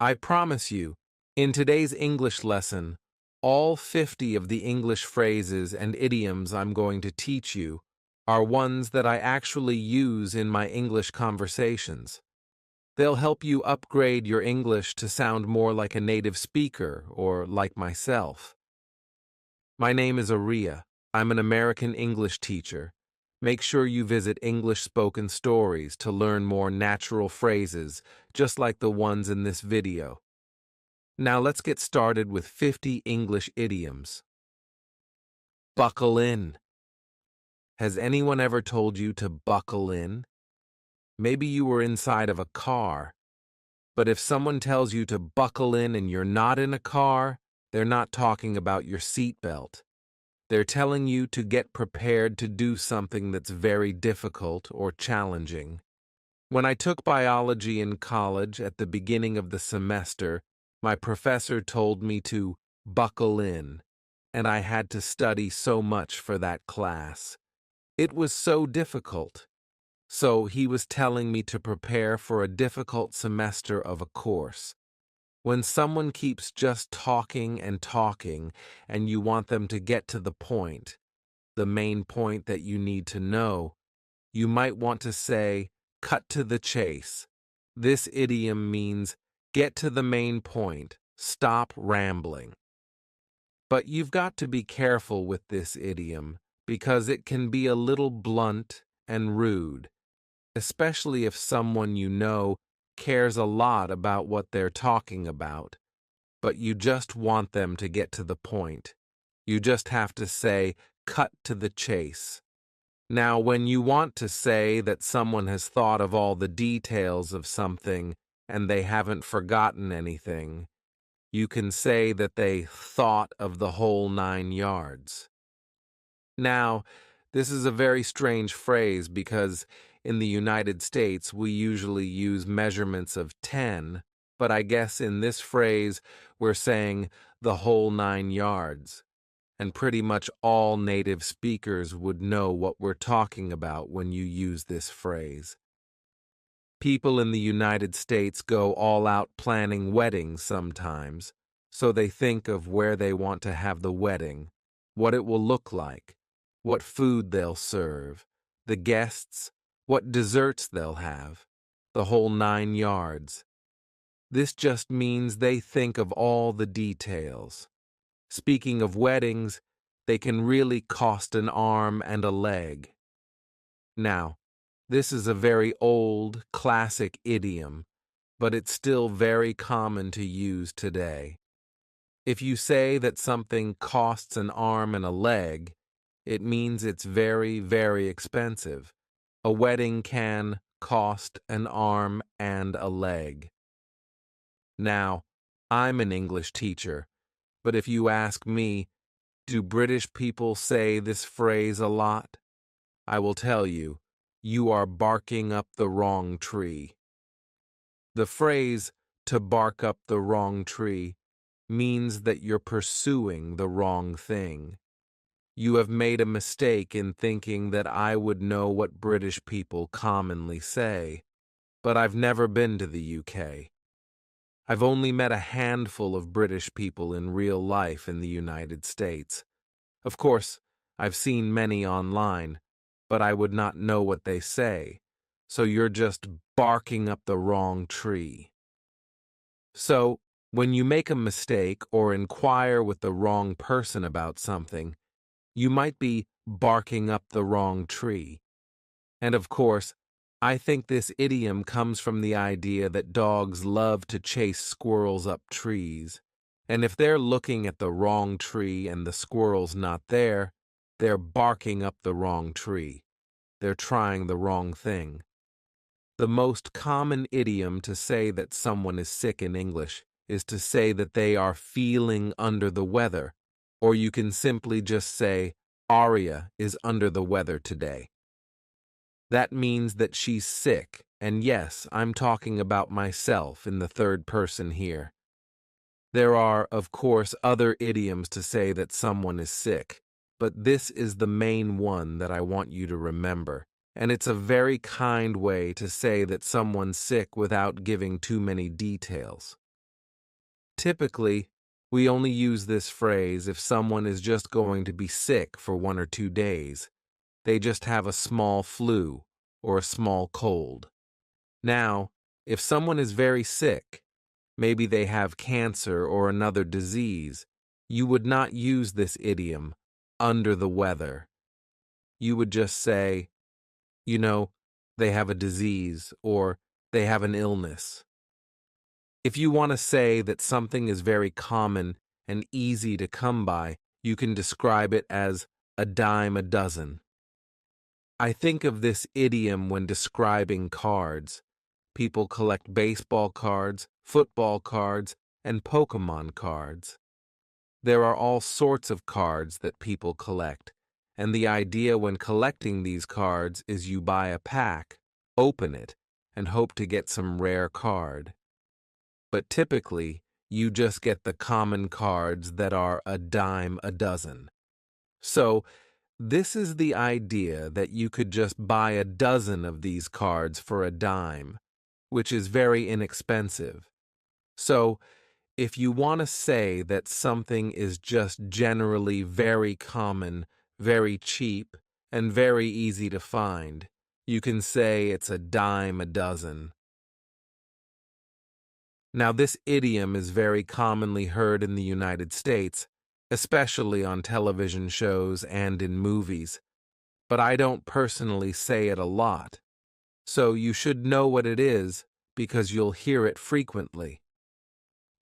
I promise you, in today's English lesson, all 50 of the English phrases and idioms I'm going to teach you are ones that I actually use in my English conversations. They'll help you upgrade your English to sound more like a native speaker or like myself. My name is Aria. I'm an American English teacher. Make sure you visit English Spoken Stories to learn more natural phrases, just like the ones in this video. Now let's get started with 50 English idioms. Buckle in. Has anyone ever told you to buckle in? Maybe you were inside of a car, but if someone tells you to buckle in and you're not in a car, they're not talking about your seatbelt. They're telling you to get prepared to do something that's very difficult or challenging. When I took biology in college at the beginning of the semester, my professor told me to buckle in, and I had to study so much for that class. It was so difficult. So he was telling me to prepare for a difficult semester of a course. When someone keeps just talking and you want them to get to the point, the main point that you need to know, you might want to say, cut to the chase. This idiom means get to the main point, stop rambling. But you've got to be careful with this idiom because it can be a little blunt and rude, especially if someone you know cares a lot about what they're talking about, but you just want them to get to the point. You just have to say, cut to the chase. Now, when you want to say that someone has thought of all the details of something and they haven't forgotten anything, you can say that they thought of the whole 9 yards. Now, this is a very strange phrase because in the United States we usually use measurements of 10, but I guess in this phrase we're saying the whole 9 yards. And pretty much all native speakers would know what we're talking about when you use this phrase. People in the United States go all out planning weddings sometimes, so they think of where they want to have the wedding, what it will look like, what food they'll serve, the guests, what desserts they'll have, the whole 9 yards. This just means they think of all the details. Speaking of weddings, they can really cost an arm and a leg. Now, this is a very old, classic idiom, but it's still very common to use today. If you say that something costs an arm and a leg, it means it's very, very expensive. A wedding can cost an arm and a leg. Now, I'm an English teacher, but if you ask me, do British people say this phrase a lot? I will tell you, you are barking up the wrong tree. The phrase, to bark up the wrong tree, means that you're pursuing the wrong thing. You have made a mistake in thinking that I would know what British people commonly say, but I've never been to the UK. I've only met a handful of British people in real life in the United States. Of course, I've seen many online, but I would not know what they say, so you're just barking up the wrong tree. So, when you make a mistake or inquire with the wrong person about something, you might be barking up the wrong tree. And of course, I think this idiom comes from the idea that dogs love to chase squirrels up trees. And if they're looking at the wrong tree and the squirrel's not there, they're barking up the wrong tree. They're trying the wrong thing. The most common idiom to say that someone is sick in English is to say that they are feeling under the weather, or you can simply just say, Aria is under the weather today. That means that she's sick, and yes, I'm talking about myself in the third person here. There are, of course, other idioms to say that someone is sick, but this is the main one that I want you to remember, and it's a very kind way to say that someone's sick without giving too many details. Typically, we only use this phrase if someone is just going to be sick for 1 or 2 days. They just have a small flu or a small cold. Now, if someone is very sick, maybe they have cancer or another disease, you would not use this idiom, under the weather. You would just say, you know, they have a disease or they have an illness. If you want to say that something is very common and easy to come by, you can describe it as a dime a dozen. I think of this idiom when describing cards. People collect baseball cards, football cards, and Pokemon cards. There are all sorts of cards that people collect, and the idea when collecting these cards is you buy a pack, open it, and hope to get some rare card. But typically, you just get the common cards that are a dime a dozen. So, this is the idea that you could just buy a dozen of these cards for a dime, which is very inexpensive. So, if you want to say that something is just generally very common, very cheap, and very easy to find, you can say it's a dime a dozen. Now, this idiom is very commonly heard in the United States, especially on television shows and in movies, but I don't personally say it a lot, so you should know what it is because you'll hear it frequently.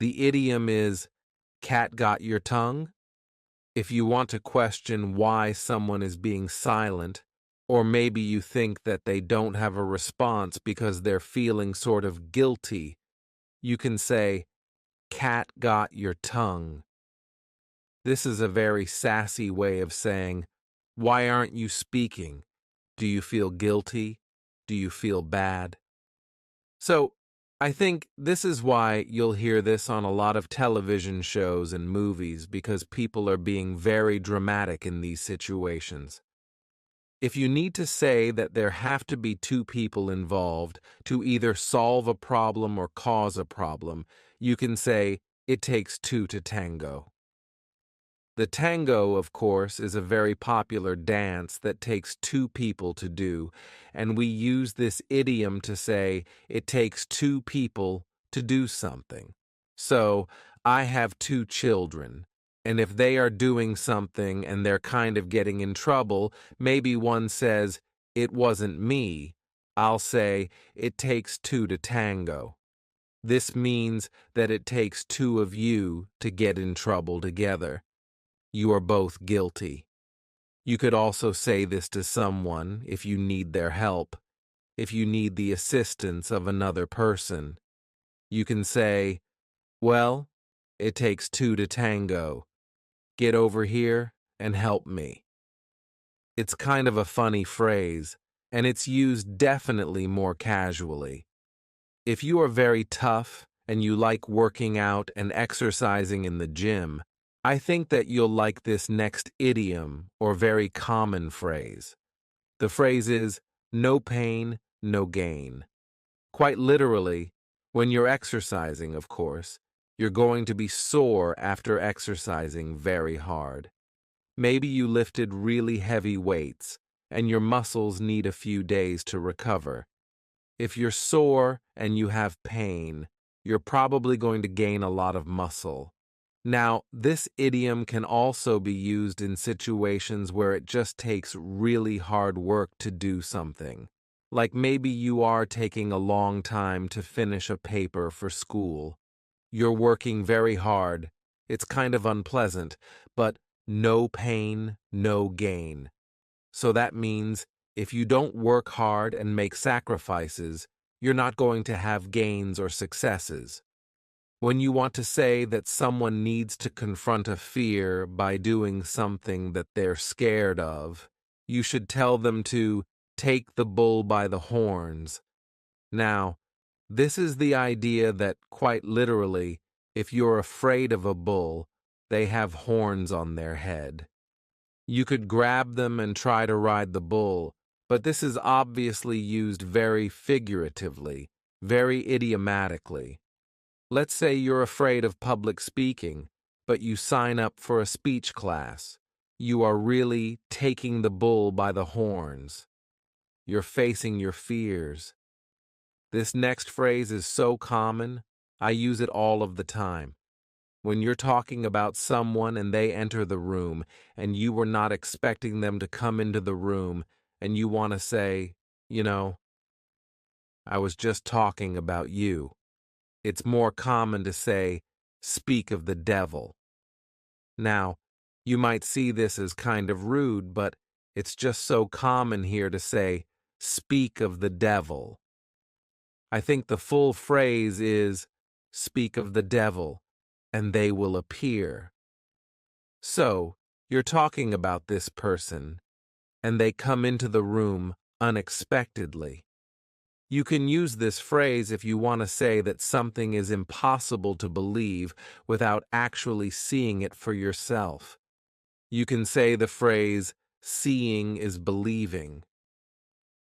The idiom is, cat got your tongue? If you want to question why someone is being silent, or maybe you think that they don't have a response because they're feeling sort of guilty, you can say, cat got your tongue. This is a very sassy way of saying, why aren't you speaking? Do you feel guilty? Do you feel bad? So, I think this is why you'll hear this on a lot of television shows and movies because people are being very dramatic in these situations. If you need to say that there have to be two people involved to either solve a problem or cause a problem, you can say, it takes two to tango. The tango, of course, is a very popular dance that takes two people to do, and we use this idiom to say it takes two people to do something. So, I have two children, and if they are doing something and they're kind of getting in trouble, maybe one says, it wasn't me. I'll say, it takes two to tango. This means that it takes two of you to get in trouble together. You are both guilty. You could also say this to someone if you need their help, if you need the assistance of another person. You can say, well, it takes two to tango. Get over here and help me. It's kind of a funny phrase, and it's used definitely more casually. If you are very tough and you like working out and exercising in the gym, I think that you'll like this next idiom or very common phrase. The phrase is, no pain, no gain. Quite literally, when you're exercising, of course, you're going to be sore after exercising very hard. Maybe you lifted really heavy weights, and your muscles need a few days to recover. If you're sore and you have pain, you're probably going to gain a lot of muscle. Now, this idiom can also be used in situations where it just takes really hard work to do something. Like maybe you are taking a long time to finish a paper for school. You're working very hard. It's kind of unpleasant, but no pain, no gain. So that means if you don't work hard and make sacrifices, you're not going to have gains or successes. When you want to say that someone needs to confront a fear by doing something that they're scared of, you should tell them to take the bull by the horns. Now, this is the idea that, quite literally, if you're afraid of a bull, they have horns on their head. You could grab them and try to ride the bull, but this is obviously used very figuratively, very idiomatically. Let's say you're afraid of public speaking, but you sign up for a speech class. You are really taking the bull by the horns. You're facing your fears. This next phrase is so common, I use it all of the time. When you're talking about someone and they enter the room and you were not expecting them to come into the room and you want to say, you know, I was just talking about you. It's more common to say, speak of the devil. Now, you might see this as kind of rude, but it's just so common here to say, speak of the devil. I think the full phrase is, speak of the devil, and they will appear. So, you're talking about this person, and they come into the room unexpectedly. You can use this phrase if you want to say that something is impossible to believe without actually seeing it for yourself. You can say the phrase, seeing is believing.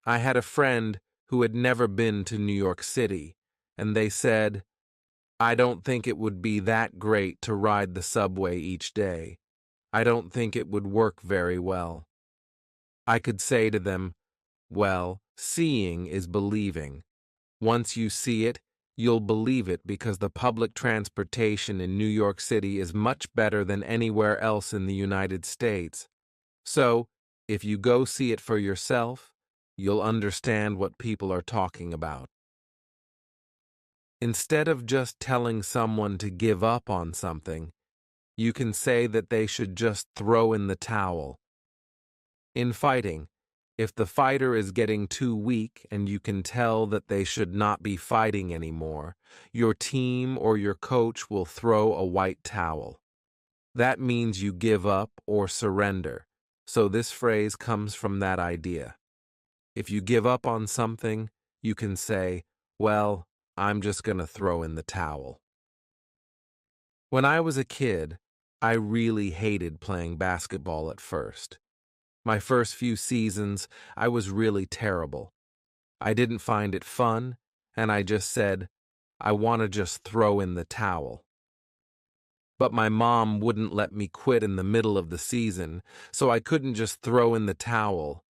I had a friend who had never been to New York City, and they said, I don't think it would be that great to ride the subway each day. I don't think it would work very well. I could say to them, well, seeing is believing. Once you see it, you'll believe it because the public transportation in New York City is much better than anywhere else in the United States. So, if you go see it for yourself, you'll understand what people are talking about. Instead of just telling someone to give up on something, you can say that they should just throw in the towel. In fighting, if the fighter is getting too weak and you can tell that they should not be fighting anymore, your team or your coach will throw a white towel. That means you give up or surrender, so this phrase comes from that idea. If you give up on something, you can say, well, I'm just going to throw in the towel. When I was a kid, I really hated playing basketball at first. My first few seasons, I was really terrible. I didn't find it fun, and I just said, I want to just throw in the towel. But my mom wouldn't let me quit in the middle of the season, so I couldn't just throw in the towel.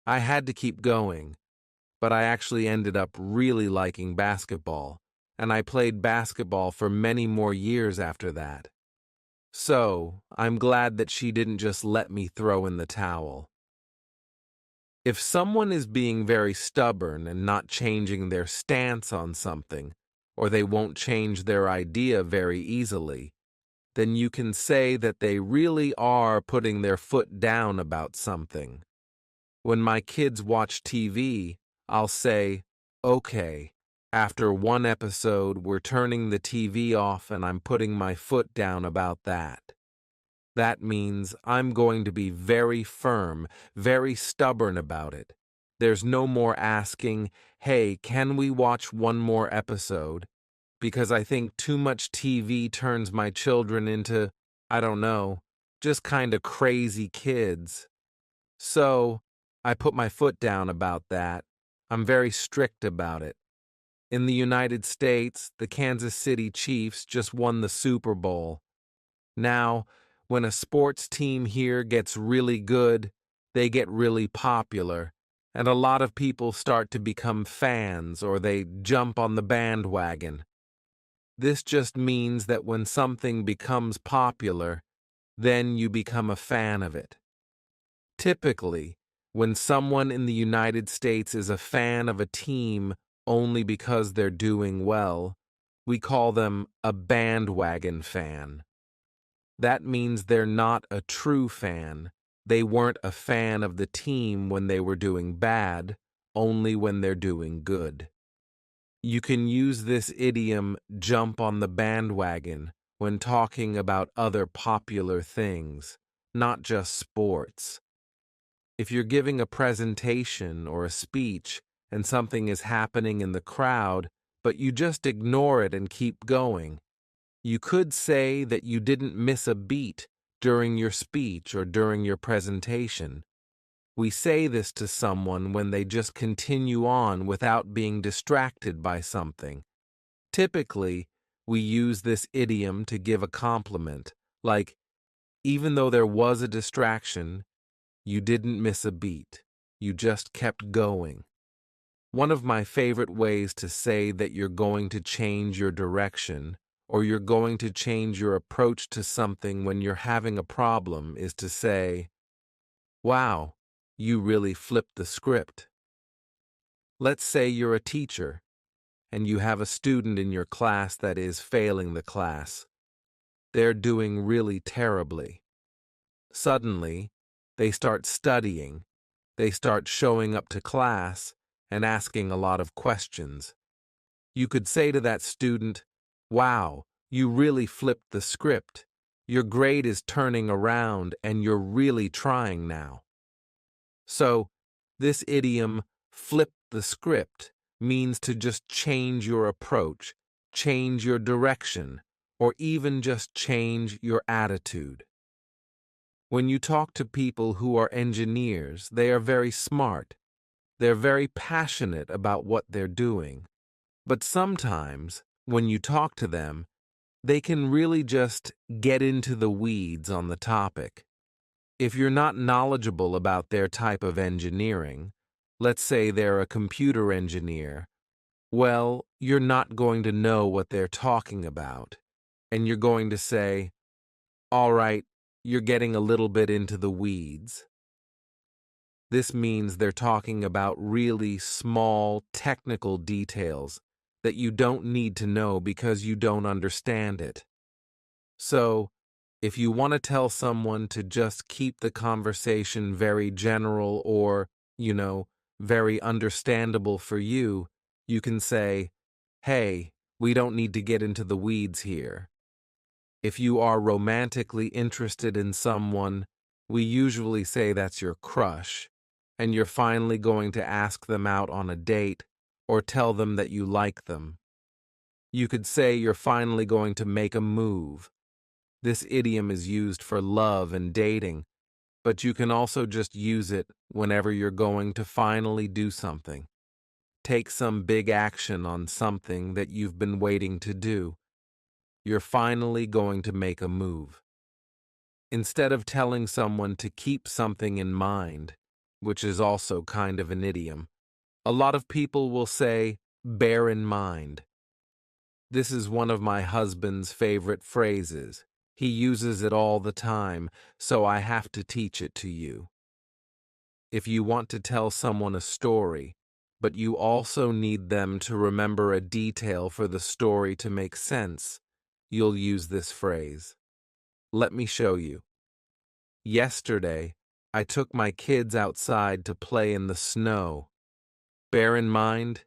I had to keep going, but I actually ended up really liking basketball, and I played basketball for many more years after that. So, I'm glad that she didn't just let me throw in the towel. If someone is being very stubborn and not changing their stance on something, or they won't change their idea very easily, then you can say that they really are putting their foot down about something. When my kids watch TV, I'll say, okay, after one episode, we're turning the TV off and I'm putting my foot down about that. That means I'm going to be very firm, very stubborn about it. There's no more asking, hey, can we watch one more episode? Because I think too much TV turns my children into, I don't know, just kind of crazy kids. So, I put my foot down about that. I'm very strict about it. In the United States, the Kansas City Chiefs just won the Super Bowl. Now, when a sports team here gets really good, they get really popular, and a lot of people start to become fans or they jump on the bandwagon. This just means that when something becomes popular, then you become a fan of it. Typically, when someone in the United States is a fan of a team only because they're doing well, we call them a bandwagon fan. That means they're not a true fan. They weren't a fan of the team when they were doing bad, only when they're doing good. You can use this idiom, jump on the bandwagon, when talking about other popular things, not just sports. If you're giving a presentation or a speech and something is happening in the crowd, but you just ignore it and keep going, you could say that you didn't miss a beat during your speech or during your presentation. We say this to someone when they just continue on without being distracted by something. Typically, We use this idiom to give a compliment, like, even though there was a distraction, you didn't miss a beat. You just kept going. One of my favorite ways to say that you're going to change your direction or you're going to change your approach to something when you're having a problem is to say, wow, you really flipped the script. Let's say you're a teacher and you have a student in your class that is failing the class. They're doing really terribly. Suddenly, they start studying, they start showing up to class and asking a lot of questions. You could say to that student, wow, you really flipped the script. Your grade is turning around and you're really trying now. So, this idiom, flip the script, means to just change your approach, change your direction, or even just change your attitude. When you talk to people who are engineers, they are very smart. They're very passionate about what they're doing. But sometimes, when you talk to them, they can really just get into the weeds on the topic. If you're not knowledgeable about their type of engineering, let's say they're a computer engineer, well, you're not going to know what they're talking about. And you're going to say, all right, you're getting a little bit into the weeds. This means they're talking about really small technical details that you don't need to know because you don't understand it. So, if you want to tell someone to just keep the conversation very general or, very understandable for you, you can say, hey, we don't need to get into the weeds here. If you are romantically interested in someone, we usually say that's your crush, and you're finally going to ask them out on a date or tell them that you like them. You could say you're finally going to make a move. This idiom is used for love and dating, but you can also just use it whenever you're going to finally do something. Take some big action on something that you've been waiting to do. You're finally going to make a move. Instead of telling someone to keep something in mind, which is also kind of an idiom, a lot of people will say, bear in mind. This is one of my husband's favorite phrases. He uses it all the time, so I have to teach it to you. If you want to tell someone a story, but you also need them to remember a detail for the story to make sense, you'll use this phrase. Let me show you. Yesterday, I took my kids outside to play in the snow. Bear in mind,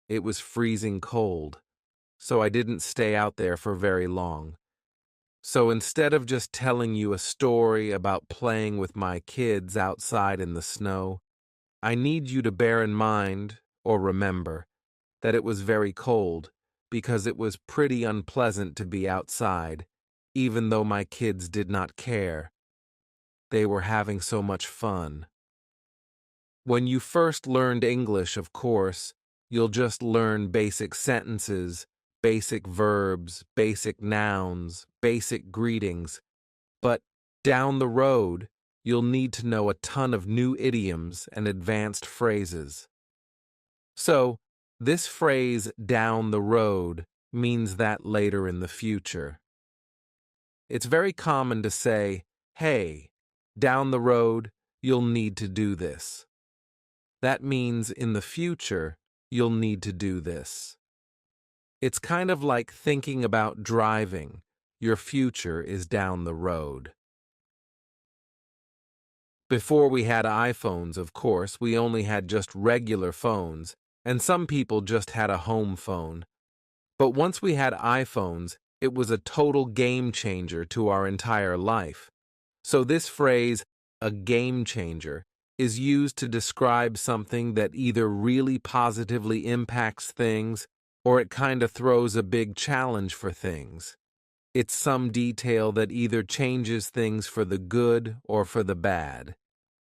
it was freezing cold, so I didn't stay out there for very long. So instead of just telling you a story about playing with my kids outside in the snow, I need you to bear in mind, or remember, that it was very cold because it was pretty unpleasant to be outside, even though my kids did not care. They were having so much fun. When you first learned English, of course, you'll just learn basic sentences, basic verbs, basic nouns, basic greetings. But down the road, you'll need to know a ton of new idioms and advanced phrases. So, this phrase, down the road, means that later in the future. It's very common to say, hey, down the road, you'll need to do this. That means in the future, you'll need to do this. It's kind of like thinking about driving. Your future is down the road. Before we had iPhones, of course, we only had just regular phones, and some people just had a home phone. But once we had iPhones, it was a total game changer to our entire life. So this phrase, a game changer, is used to describe something that either really positively impacts things or it kind of throws a big challenge for things. It's some detail that either changes things for the good or for the bad.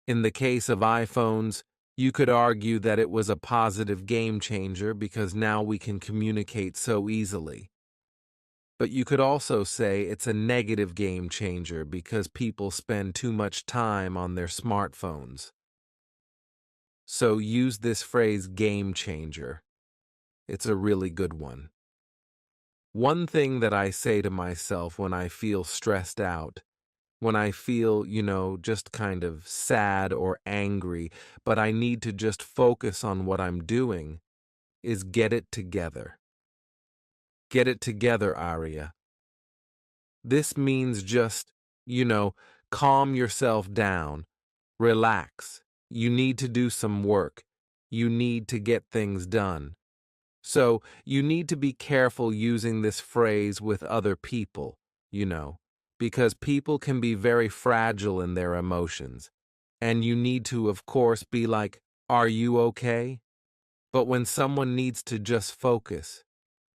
In the case of iPhones, you could argue that it was a positive game changer because now we can communicate so easily. But you could also say it's a negative game changer because people spend too much time on their smartphones. So use this phrase game changer. It's a really good one. One thing that I say to myself when I feel stressed out, when I feel, just kind of sad or angry, but I need to just focus on what I'm doing, is get it together. Get it together, Aria. This means just, you know, calm yourself down, relax. You need to do some work. You need to get things done. So you need to be careful using this phrase with other people, because people can be very fragile in their emotions. And you need to, of course, be like, "Are you okay?" But when someone needs to just focus,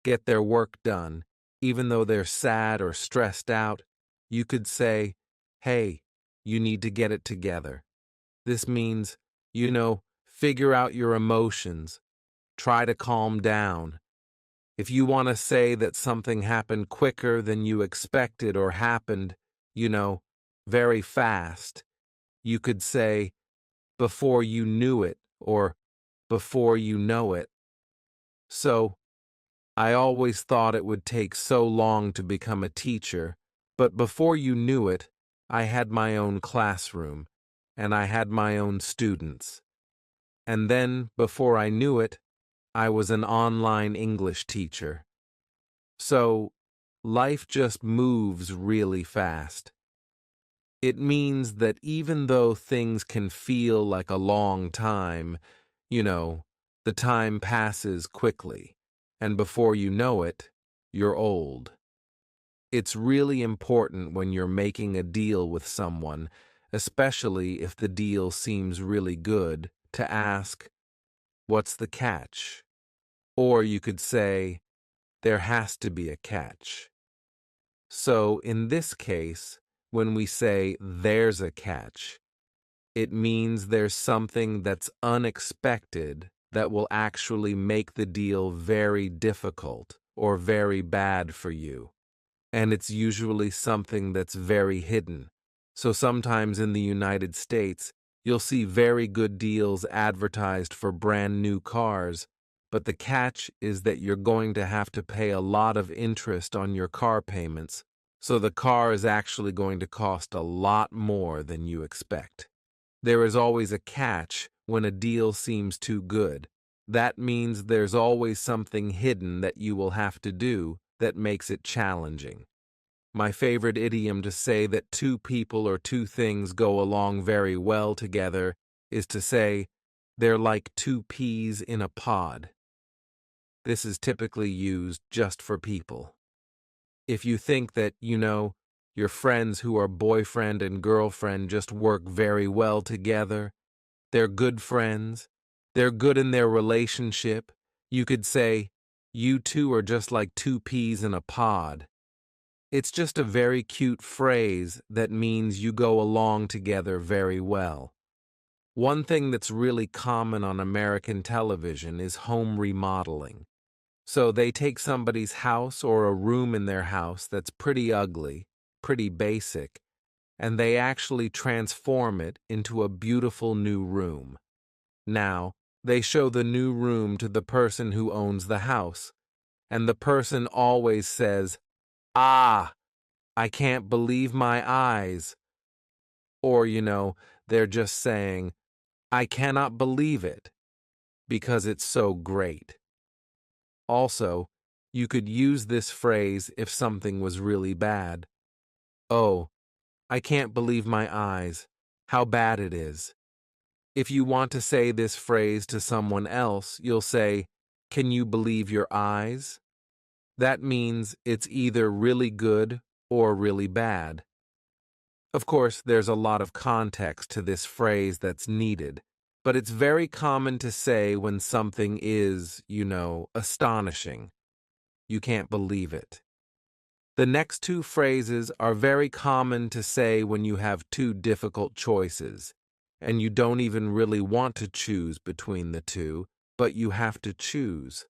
get their work done, even though they're sad or stressed out, you could say, "Hey, you need to get it together." This means, figure out your emotions, try to calm down. If you want to say that something happened quicker than you expected or happened, you know, very fast, you could say, "before you knew it," or "before you know it." So, I always thought it would take so long to become a teacher, but before you knew it, I had my own classroom, and I had my own students. And then, before I knew it, I was an online English teacher. So, life just moves really fast. It means that even though things can feel like a long time, the time passes quickly, and before you know it, you're old. It's really important when you're making a deal with someone, especially if the deal seems really good, to ask, "What's the catch?" Or you could say, "There has to be a catch." So, in this case, when we say "there's a catch," it means there's something that's unexpected that will actually make the deal very difficult or very bad for you. And it's usually something that's very hidden. So sometimes in the United States, you'll see very good deals advertised for brand new cars, but the catch is that you're going to have to pay a lot of interest on your car payments, so the car is actually going to cost a lot more than you expect. There is always a catch when a deal seems too good. That means there's always something hidden that you will have to do that makes it challenging. My favorite idiom to say that two people or two things go along very well together is to say, "they're like two peas in a pod." This is typically used just for people. If you think that, your friends who are boyfriend and girlfriend just work very well together, they're good friends, they're good in their relationship, you could say, "you two are just like two peas in a pod." It's just a very cute phrase that means you go along together very well. One thing that's really common on American television is home remodeling. So they take somebody's house or a room in their house that's pretty ugly, pretty basic, and they actually transform it into a beautiful new room. Now, they show the new room to the person who owns the house, and the person always says, "Ah, I can't believe my eyes." Or, they're just saying, "I cannot believe it," because it's so great. Also, you could use this phrase if something was really bad. "Oh, I can't believe my eyes. How bad it is." If you want to say this phrase to someone else, you'll say, "Can you believe your eyes?" That means it's either really good or really bad. Of course, there's a lot of context to this phrase that's needed, but it's very common to say when something is, astonishing. You can't believe it. The next two phrases are very common to say when you have two difficult choices, and you don't even really want to choose between the two, but you have to choose.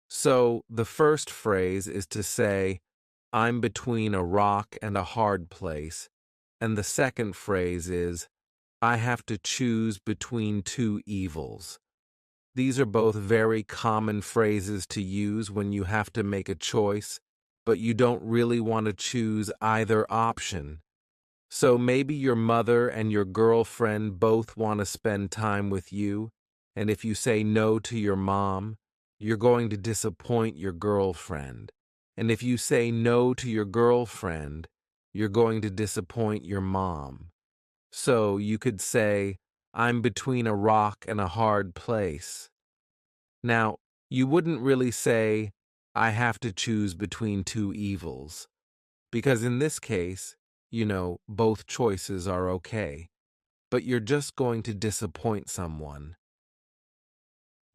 So, the first phrase is to say, I'm between a rock and a hard place. And the second phrase is, I have to choose between two evils. These are both very common phrases to use when you have to make a choice, but you don't really want to choose either option. So maybe your mother and your girlfriend both want to spend time with you, and if you say no to your mom, you're going to disappoint your girlfriend. And if you say no to your girlfriend, you're going to disappoint your mom. So you could say, I'm between a rock and a hard place. Now, you wouldn't really say, I have to choose between two evils, because in this case, both choices are okay, but you're just going to disappoint someone.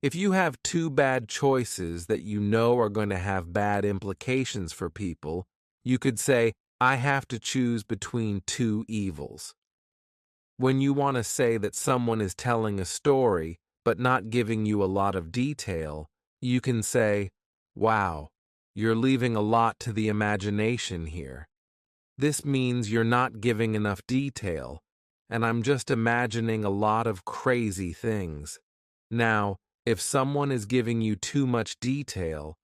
If you have two bad choices that you know are going to have bad implications for people, you could say, I have to choose between two evils. When you want to say that someone is telling a story but not giving you a lot of detail, you can say, wow, you're leaving a lot to the imagination here. This means you're not giving enough detail, and I'm just imagining a lot of crazy things. Now, if someone is giving you too much detail,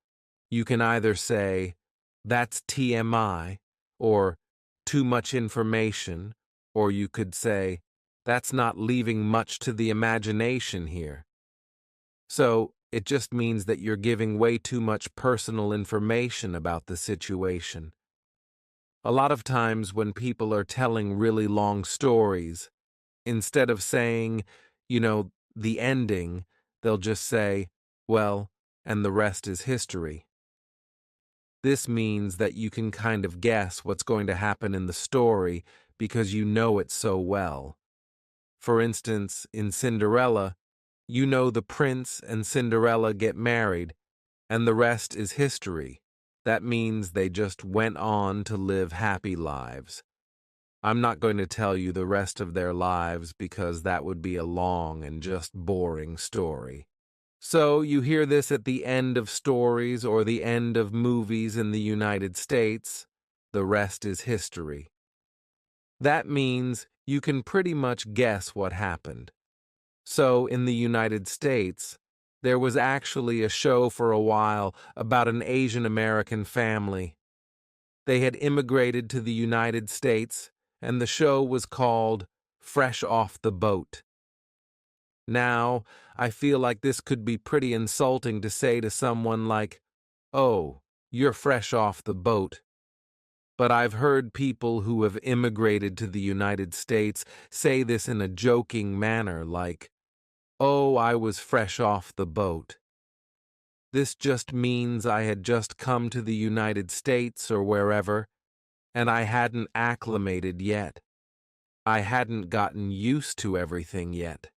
you can either say, that's TMI, or too much information, or you could say, that's not leaving much to the imagination here. So, it just means that you're giving way too much personal information about the situation. A lot of times when people are telling really long stories, instead of saying, the ending, they'll just say, well, and the rest is history. This means that you can kind of guess what's going to happen in the story because you know it so well. For instance, in Cinderella, the prince and Cinderella get married, and the rest is history. That means they just went on to live happy lives. I'm not going to tell you the rest of their lives because that would be a long and just boring story. So you hear this at the end of stories or the end of movies in the United States. The rest is history. That means you can pretty much guess what happened. So in the United States, there was actually a show for a while about an Asian American family. They had immigrated to the United States, and the show was called Fresh Off the Boat. Now, I feel like this could be pretty insulting to say to someone like, oh, you're fresh off the boat. But I've heard people who have immigrated to the United States say this in a joking manner like, oh, I was fresh off the boat. This just means I had just come to the United States or wherever, and I hadn't acclimated yet. I hadn't gotten used to everything yet.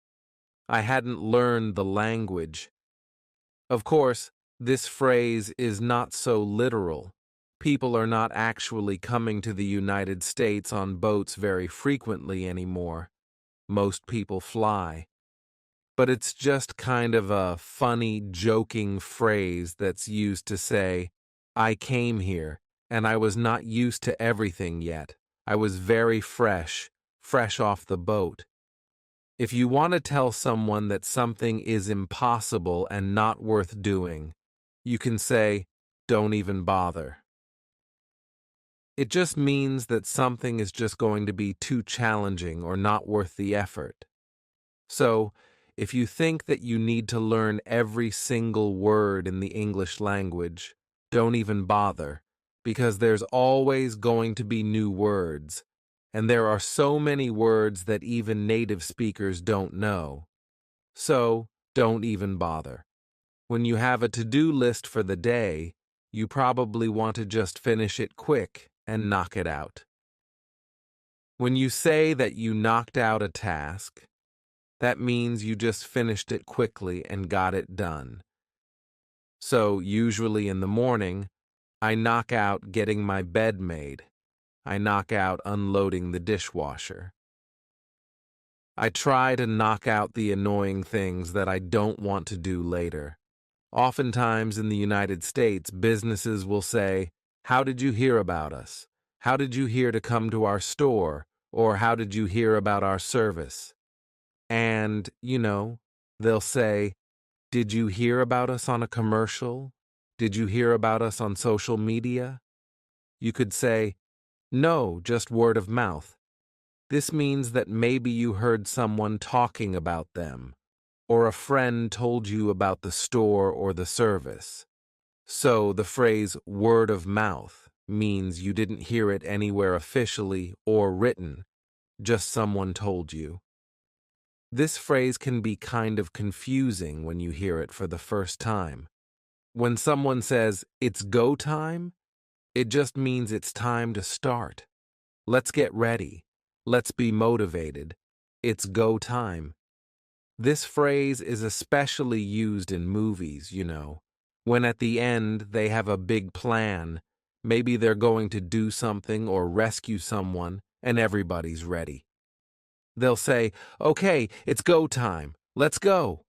I hadn't learned the language. Of course, this phrase is not so literal. People are not actually coming to the United States on boats very frequently anymore. Most people fly. But it's just kind of a funny, joking phrase that's used to say, I came here, and I was not used to everything yet. I was very fresh off the boat. If you want to tell someone that something is impossible and not worth doing, you can say, don't even bother. It just means that something is just going to be too challenging or not worth the effort. So, if you think that you need to learn every single word in the English language, don't even bother, because there's always going to be new words, and there are so many words that even native speakers don't know. So, don't even bother. When you have a to-do list for the day, you probably want to just finish it quick and knock it out. When you say that you knocked out a task, that means you just finished it quickly and got it done. So, usually in the morning, I knock out getting my bed made. I knock out unloading the dishwasher. I try to knock out the annoying things that I don't want to do later. Oftentimes in the United States, businesses will say, How did you hear about us? How did you hear to come to our store? Or how did you hear about our service? And, they'll say, did you hear about us on a commercial? Did you hear about us on social media? You could say, no, just word of mouth. This means that maybe you heard someone talking about them, or a friend told you about the store or the service. So the phrase word of mouth means you didn't hear it anywhere officially or written, just someone told you. This phrase can be kind of confusing when you hear it for the first time. When someone says, it's go time, it just means it's time to start. Let's get ready. Let's be motivated. It's go time. This phrase is especially used in movies, when at the end they have a big plan. Maybe they're going to do something or rescue someone, and everybody's ready. They'll say, okay, it's go time. Let's go.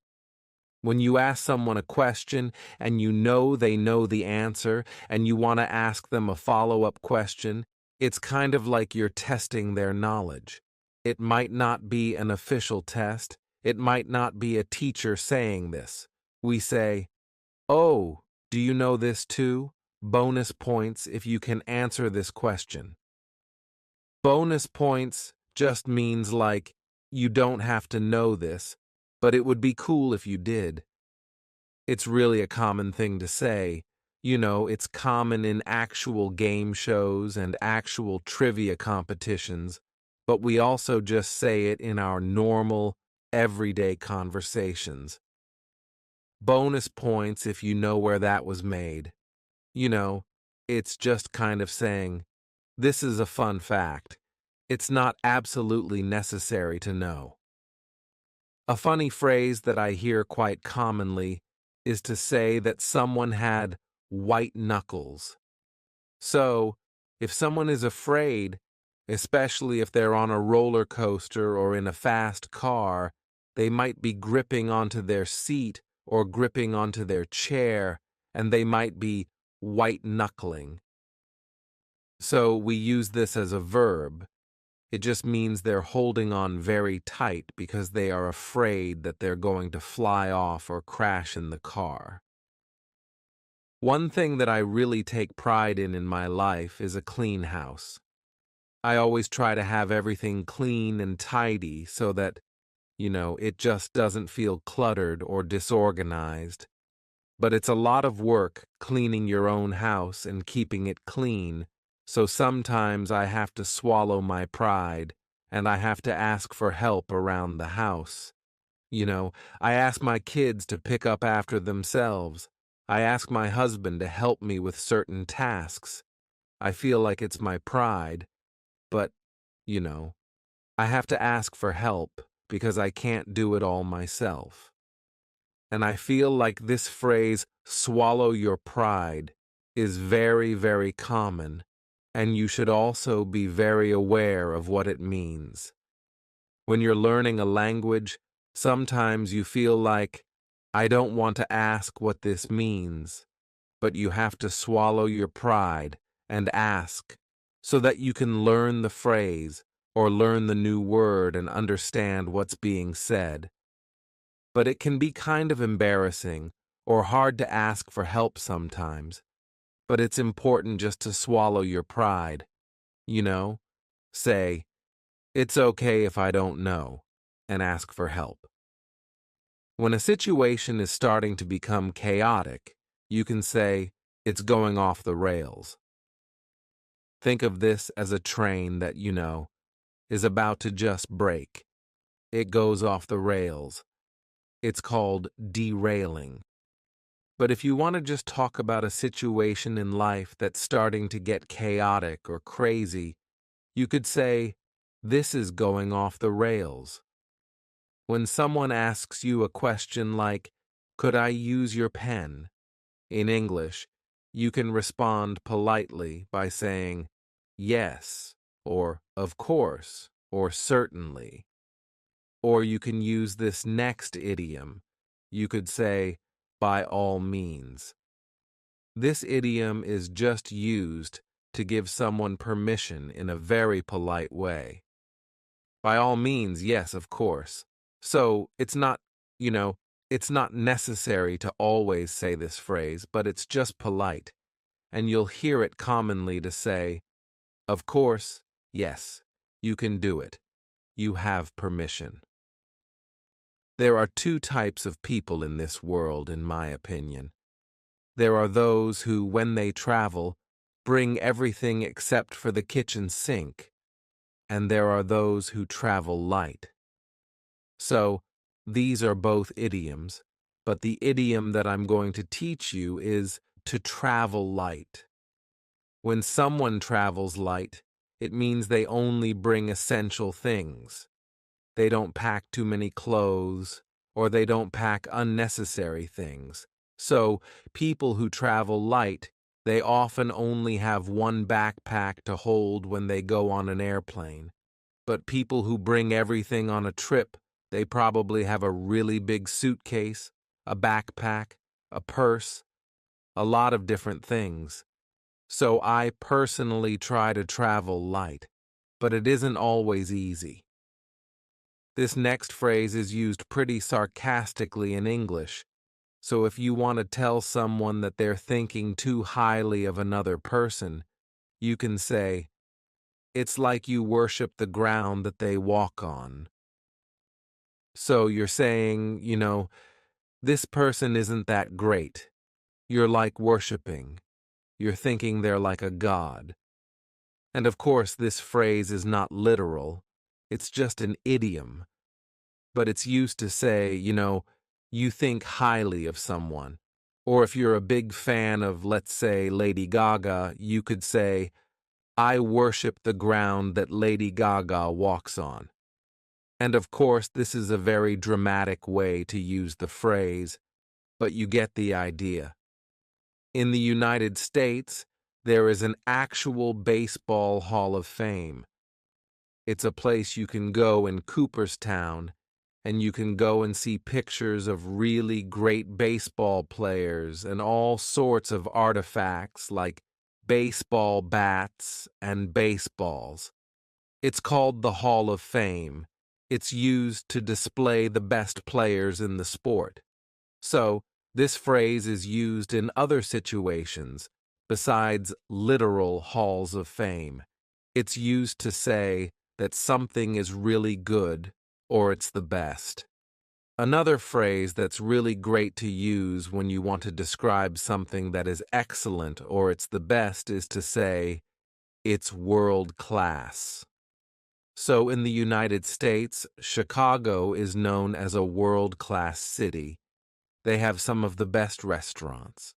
When you ask someone a question and you know they know the answer and you want to ask them a follow-up question, it's kind of like you're testing their knowledge. It might not be an official test. It might not be a teacher saying this. We say, oh, do you know this too? Bonus points if you can answer this question. Bonus points just means like, you don't have to know this, but it would be cool if you did. It's really a common thing to say. It's common in actual game shows and actual trivia competitions, but we also just say it in our normal, everyday conversations. Bonus points if you know where that was made. It's just kind of saying, this is a fun fact. It's not absolutely necessary to know. A funny phrase that I hear quite commonly is to say that someone had white knuckles. So, if someone is afraid, especially if they're on a roller coaster or in a fast car, they might be gripping onto their seat or gripping onto their chair, and they might be white knuckling. So, we use this as a verb. It just means they're holding on very tight because they are afraid that they're going to fly off or crash in the car. One thing that I really take pride in my life is a clean house. I always try to have everything clean and tidy so that, it just doesn't feel cluttered or disorganized. But it's a lot of work cleaning your own house and keeping it clean. So sometimes I have to swallow my pride, and I have to ask for help around the house. I ask my kids to pick up after themselves. I ask my husband to help me with certain tasks. I feel like it's my pride, but, I have to ask for help because I can't do it all myself. And I feel like this phrase, swallow your pride, is very, very common, and you should also be very aware of what it means. When you're learning a language, sometimes you feel like, I don't want to ask what this means, but you have to swallow your pride and ask so that you can learn the phrase or learn the new word and understand what's being said. But it can be kind of embarrassing or hard to ask for help sometimes. But it's important just to swallow your pride. Say, it's okay if I don't know, and ask for help. When a situation is starting to become chaotic, you can say, it's going off the rails. Think of this as a train that, is about to just break. It goes off the rails. It's called derailing. But if you want to just talk about a situation in life that's starting to get chaotic or crazy, you could say, this is going off the rails. When someone asks you a question like, could I use your pen? In English, you can respond politely by saying, yes, or of course, or certainly. Or you can use this next idiom. You could say, by all means. This idiom is just used to give someone permission in a very polite way. By all means, yes, of course. So it's not, you know, it's not necessary to always say this phrase, but it's just polite, and you'll hear it commonly to say, of course, yes, you can do it. You have permission. There are two types of people in this world, in my opinion. There are those who, when they travel, bring everything except for the kitchen sink, and there are those who travel light. So, these are both idioms, but the idiom that I'm going to teach you is to travel light. When someone travels light, it means they only bring essential things. They don't pack too many clothes, or they don't pack unnecessary things. So, people who travel light, they often only have one backpack to hold when they go on an airplane. But people who bring everything on a trip, they probably have a really big suitcase, a backpack, a purse, a lot of different things. So I personally try to travel light, but it isn't always easy. This next phrase is used pretty sarcastically in English, so if you want to tell someone that they're thinking too highly of another person, you can say, "It's like you worship the ground that they walk on." So you're saying, this person isn't that great. You're like worshiping. You're thinking they're like a god. And of course, this phrase is not literal. It's just an idiom. But it's used to say, you think highly of someone. Or if you're a big fan of, let's say, Lady Gaga, you could say, "I worship the ground that Lady Gaga walks on." And of course, this is a very dramatic way to use the phrase, but you get the idea. In the United States, there is an actual baseball Hall of Fame. It's a place you can go in Cooperstown, and you can go and see pictures of really great baseball players and all sorts of artifacts like baseball bats and baseballs. It's called the Hall of Fame. It's used to display the best players in the sport. So, this phrase is used in other situations besides literal halls of fame. It's used to say that something is really good or it's the best. Another phrase that's really great to use when you want to describe something that is excellent or it's the best is to say, "It's world class." So in the United States, Chicago is known as a world-class city. They have some of the best restaurants.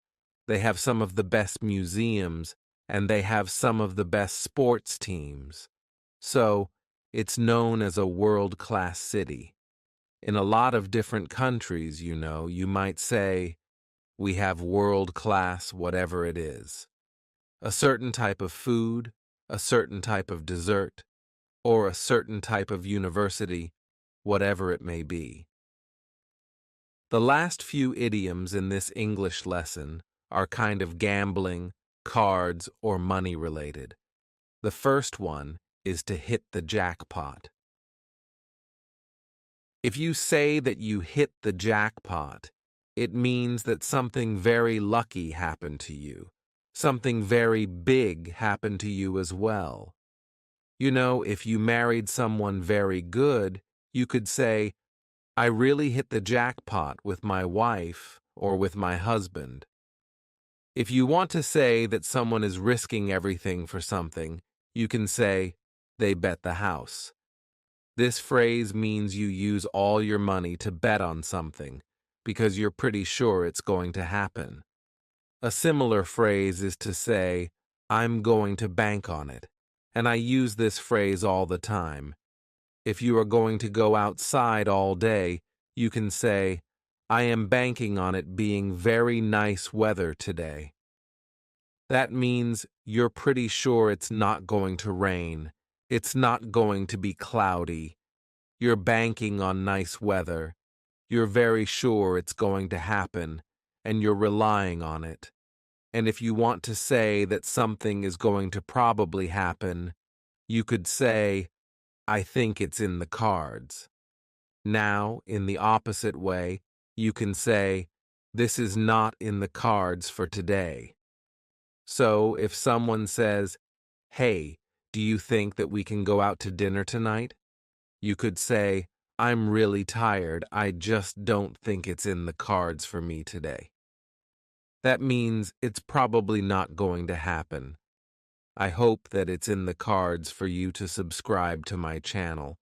They have some of the best museums, and they have some of the best sports teams. So, it's known as a world-class city. In a lot of different countries, you might say, "We have world-class whatever it is." A certain type of food, a certain type of dessert, or a certain type of university, whatever it may be. The last few idioms in this English lesson are kind of gambling, cards, or money related. The first one is to hit the jackpot. If you say that you hit the jackpot, it means that something very lucky happened to you. Something very big happened to you as well. If you married someone very good, you could say, "I really hit the jackpot with my wife or with my husband." If you want to say that someone is risking everything for something, you can say, "They bet the house." This phrase means you use all your money to bet on something because you're pretty sure it's going to happen. A similar phrase is to say, "I'm going to bank on it." And I use this phrase all the time. If you are going to go outside all day, you can say, "I am banking on it being very nice weather today." That means you're pretty sure it's not going to rain. It's not going to be cloudy. You're banking on nice weather. You're very sure it's going to happen, and you're relying on it. And if you want to say that something is going to probably happen, you could say, I think it's in the cards. Now, in the opposite way, you can say, this is not in the cards for today. So, if someone says, hey, do you think that we can go out to dinner tonight? You could say, I'm really tired. I just don't think it's in the cards for me today. That means it's probably not going to happen. I hope that it's in the cards for you to subscribe to my channel.